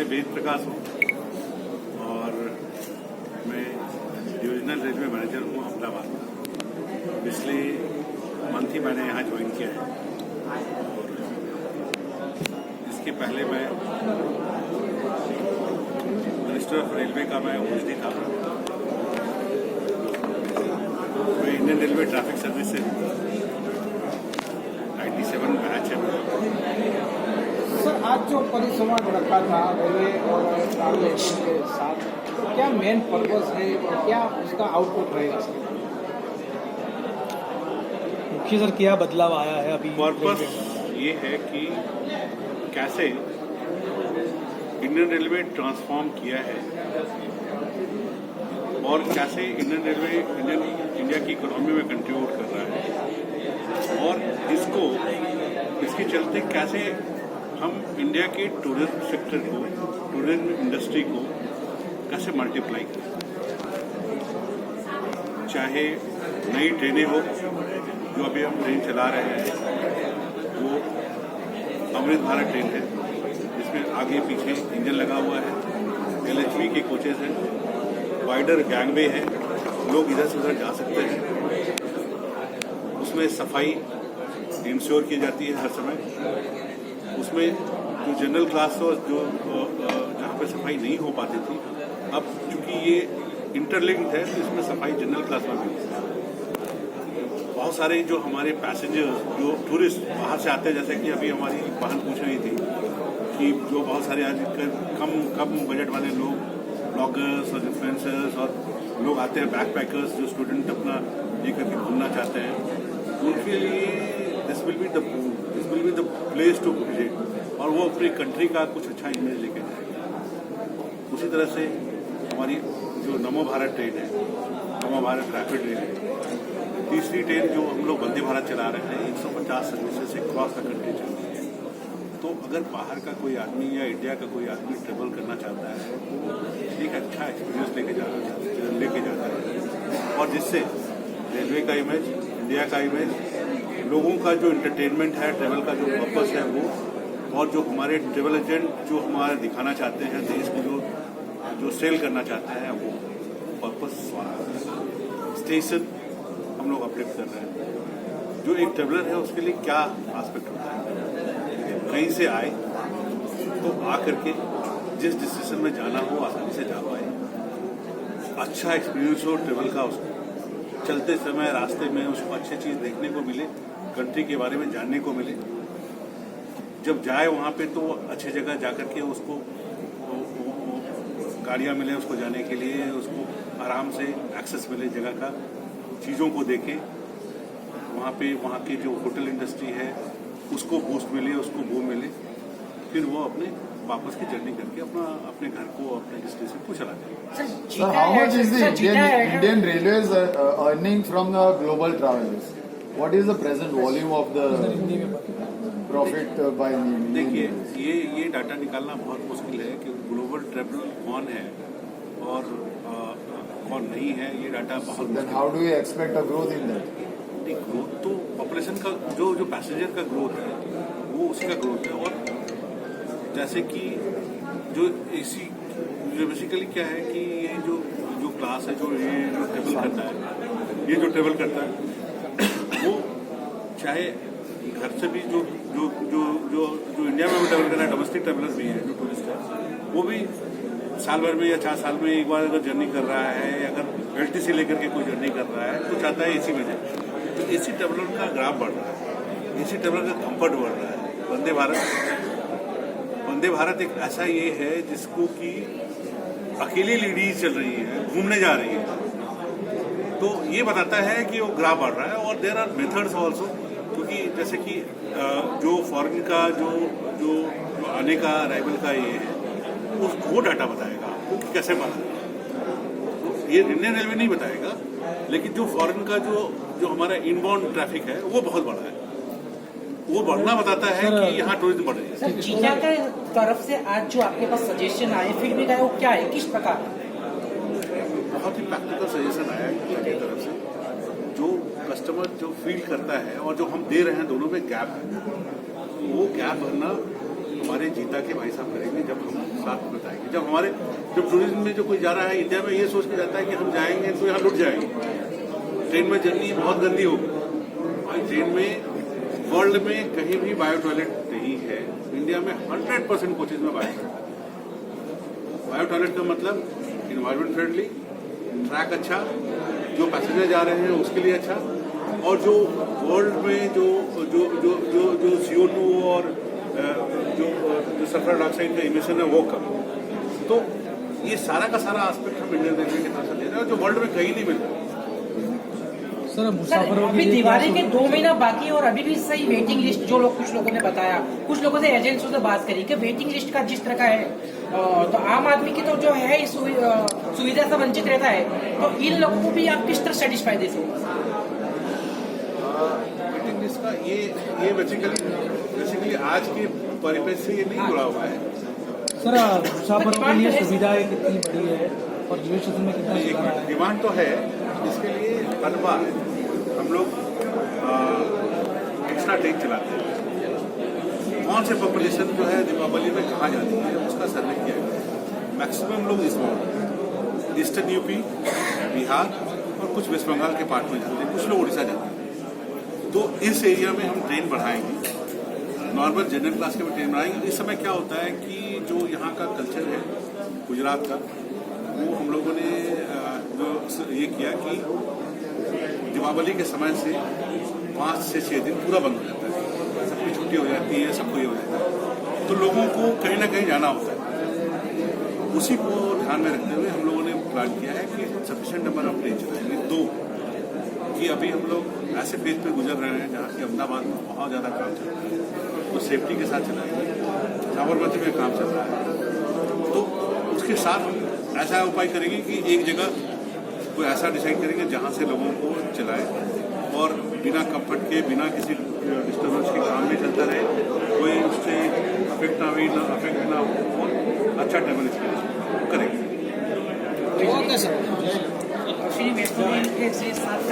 वेद प्रकाश हूँ और मैं डिविजनल रेलवे मैनेजर हूँ अहमदाबाद। पिछले मंथ ही मैंने यहाँ ज्वाइन किया है और इसके पहले मैं मिनिस्टर ऑफ रेलवे का मैं ओएसडी था। मैं इंडियन रेलवे ट्रैफिक सर्विस से 97 बैच है। सर, आज जो परिसंवाद रखा था रेलवे और ट्रैवल्स के साथ, तो क्या मेन पर्पस है और क्या उसका आउटपुट रहेगा सर? मुख्य सर क्या बदलाव आया है अभी? पर्पस ये है कि कैसे इंडियन रेलवे ट्रांसफॉर्म किया है और कैसे इंडियन रेलवे इंडिया की इकोनॉमी में कंट्रीब्यूट कर रहा है और इसके चलते कैसे हम इंडिया के टूरिज्म सेक्टर को, टूरिज्म इंडस्ट्री को कैसे मल्टीप्लाई करें। चाहे नई ट्रेनें हो, जो अभी हम ट्रेन चला रहे हैं वो अमृत भारत ट्रेन है जिसमें आगे पीछे इंजन लगा हुआ है, LHV के कोचेज हैं, वाइडर गैंगवे है, लोग इधर से उधर जा सकते हैं। उसमें सफाई इंश्योर की जाती है हर समय। उसमें जो जनरल क्लास और जो जहाँ पे सफाई नहीं हो पाती थी, अब चूंकि ये इंटरलिंक्ड है तो इसमें सफाई जनरल क्लास में भी होती है। बहुत सारे जो हमारे पैसेंजर्स, जो टूरिस्ट बाहर से आते हैं, जैसे कि अभी हमारी बहन पूछ रही थी कि जो बहुत सारे आज कम बजट वाले लोग, ब्लॉगर्स और इन्फ्लुएंसर्स और लोग आते हैं, बैक पैकर्स जो स्टूडेंट अपना लेकर के घूमना चाहते हैं, उनके लिए this will be the place to visit और वो अपनी कंट्री का कुछ अच्छा इमेज लेके जाएंगे। उसी तरह से हमारी जो नमो भारत ट्रेन है, नमो भारत रैपिड ट्रेन है, तीसरी ट्रेन जो हम लोग वंदे भारत चला रहे हैं, 150 सर्विसेज से क्रॉस द कंट्री चल रही है। तो अगर बाहर का कोई आदमी या इंडिया का कोई आदमी ट्रेवल करना चाहता है तो एक अच्छा एक्सपीरियंस लेके जाता है और जिससे रेलवे का इमेज, इंडिया का इमेज, लोगों का जो एंटरटेनमेंट है, ट्रेवल का जो पर्पस है वो, और जो हमारे ट्रेवल एजेंट जो हमारे दिखाना चाहते हैं देश को, जो सेल करना चाहते हैं, वो पर्पस स्टेशन हम लोग अपडेट कर रहे हैं। जो एक ट्रेवलर है उसके लिए क्या एस्पेक्ट होता है, कहीं से आए तो आ करके जिस डिस्टेंस में जाना हो आसानी से जा पाए, अच्छा एक्सपीरियंस हो ट्रेवल का, उसको चलते समय रास्ते में उसको अच्छी चीज देखने को मिले, कंट्री के बारे में जानने को मिले। जब जाए वहाँ पे तो अच्छी जगह जाकर के उसको गाड़ियाँ मिले उसको जाने के लिए, उसको आराम से एक्सेस मिले जगह का, चीज़ों को देखे, वहाँ की जो होटल इंडस्ट्री है उसको बूस्ट मिले, उसको वो मिले, फिर वो अपने वापस की जर्नी करके अपने घर को, अपने डेस्टिनेशन को चला जाए। Sir, how much is the Indian Railways earning from the global travelers? What is the present volume of the profit by Indian? देखिए, ये डाटा निकालना बहुत मुश्किल है कि ग्लोबल ट्रैवलर कौन है और कौन नहीं है। ये डाटा बहुत Then how do you expect a growth in that? Growth तो पॉपुलेशन का जो पैसेंजर का ग्रोथ है वो उसी का ग्रोथ है। और जैसे कि जो बेसिकली क्या है कि ये जो क्लास है, जो ट्रेवल करता है वो चाहे घर से भी जो इंडिया में भी ट्रेवल कर रहा है, डोमेस्टिक ट्रेवलर भी है, जो टूरिस्ट है, वो भी साल भर में या 4 साल में एक बार अगर जर्नी कर रहा है, अगर LTC लेकर के कोई जर्नी कर रहा है तो चाहता है AC में जाए। तो AC ट्रेवलर का ग्राफ बढ़ रहा है, AC ट्रेवलर का कंफर्ट बढ़ रहा है। वंदे भारत एक ऐसा ये है जिसको कि अकेली लेडीज चल रही है, घूमने जा रही है, तो ये बताता है कि वो ग्राफ बढ़ रहा है। और देयर आर मेथड्स ऑल्सो, क्योंकि जैसे कि जो फॉरेन का जो आने का अराइवल का ये है, वो डाटा बताएगा आपको कि कैसे बढ़ा। तो ये इंडियन रेलवे नहीं बताएगा, लेकिन जो फॉरेन का जो हमारा इनबाउंड ट्रैफिक है वो बहुत बड़ा है, वो बढ़ना बताता है कि यहाँ टूरिज्म बढ़ रही है। सर, जीटा के तरफ से आज जो आपके पास सजेशन आए, फीडबैक आया, वो क्या है, किस प्रकार? बहुत ही प्रैक्टिकल सजेशन आया है जीटा की तरफ से। जो कस्टमर फील करता है और जो हम दे रहे हैं, दोनों में गैप है। वो गैप भरना हमारे जीता के भाई साहब करेंगे जब हम साथ बताएंगे। जब टूरिज्म में जो कोई जा रहा है इंडिया में, ये सोच के जाता है कि हम जाएंगे तो यहाँ लुट जाएंगे। ट्रेन में जर्नी बहुत गंदी होगी। ट्रेन में वर्ल्ड में कहीं भी बायो टॉयलेट नहीं है। इंडिया में 100% कोचेज में बायो टॉयलेट का मतलब इन्वायरमेंट फ्रेंडली, ट्रैक अच्छा, जो पैसेंजर जा रहे हैं उसके लिए अच्छा, और जो वर्ल्ड में जो CO2 और जो सल्फर डाइऑक्साइड का इमिशन है वो कम। तो ये सारा का सारा एस्पेक्ट हम इंडियन रेलवे की तरफ से ले रहे हैं, जो वर्ल्ड में कहीं नहीं मिल रहा। सर सर मुसाफिरों अभी के लिए दिवाली क्या के 2 महीना बाकी है और अभी भी सही वेटिंग लिस्ट, जो लोग कुछ लोगों ने बताया, कुछ लोगों से एजेंट्स से बात करी कि वेटिंग लिस्ट का जिस तरह का है, तो आम आदमी की तो जो है इस सुविधा से वंचित रहता है, तो इन लोगों को भी आप किस तरह सेटिस्फाई दे सकते? वेटिंग लिस्ट का ये बेसिकली आज के परिपेक्ष से ये नहीं जुड़ा हुआ है। सर मुसाफिरों के लिए सुविधाएं कितनी बड़ी है और रेलवे स्टेशन में कितना सुधार है? डिमांड तो है, इसके लिए हर बार हम लोग एक्स्ट्रा ट्रेन चलाते हैं। कौन से पॉपुलेशन जो है दीपावली में कहाँ जाती है उसका सर्वे किया गया। मैक्सिमम लोग ईस्टर्न यूपी, बिहार और कुछ वेस्ट बंगाल के पार्ट में जाते हैं, कुछ लोग उड़ीसा जाते हैं। तो इस एरिया में हम ट्रेन बढ़ाएंगे, नॉर्मल जनरल क्लास के भी ट्रेन बढ़ाएंगे। इस समय क्या होता है कि जो यहाँ का कल्चर है गुजरात का, वो हम लोगों ने जो ये किया कि दीपावली के समय से 5 से 6 दिन पूरा बंद हो जाता है, सबकी छुट्टी हो जाती है, सबको ये हो जाता है, तो लोगों को कहीं ना कहीं जाना होता है। उसी को ध्यान में रखते हुए हम लोगों ने प्लान किया है कि सफिशिएंट नंबर ऑफ ट्रेन चलाएंगे। 2 कि अभी हम लोग ऐसे फेज पे गुजर रहे हैं जहाँ की अहमदाबाद में बहुत ज़्यादा काम चल रहा है, तो सेफ्टी के साथ चलाएंगे। साबरमती में काम चल रहा है, तो उसके साथ हम ऐसा उपाय करेंगे कि एक जगह कोई ऐसा डिसाइड करेंगे जहाँ से लोगों को चलाए और बिना कंफर्ट के, बिना किसी डिस्टर्बेंस के काम भी चलता रहे, कोई उससे अफेक्ट ना हो और अच्छा ट्रेवल एक्सपीरियंस करेंगे। Okay sir. श्री वैष्णो देवी के साथ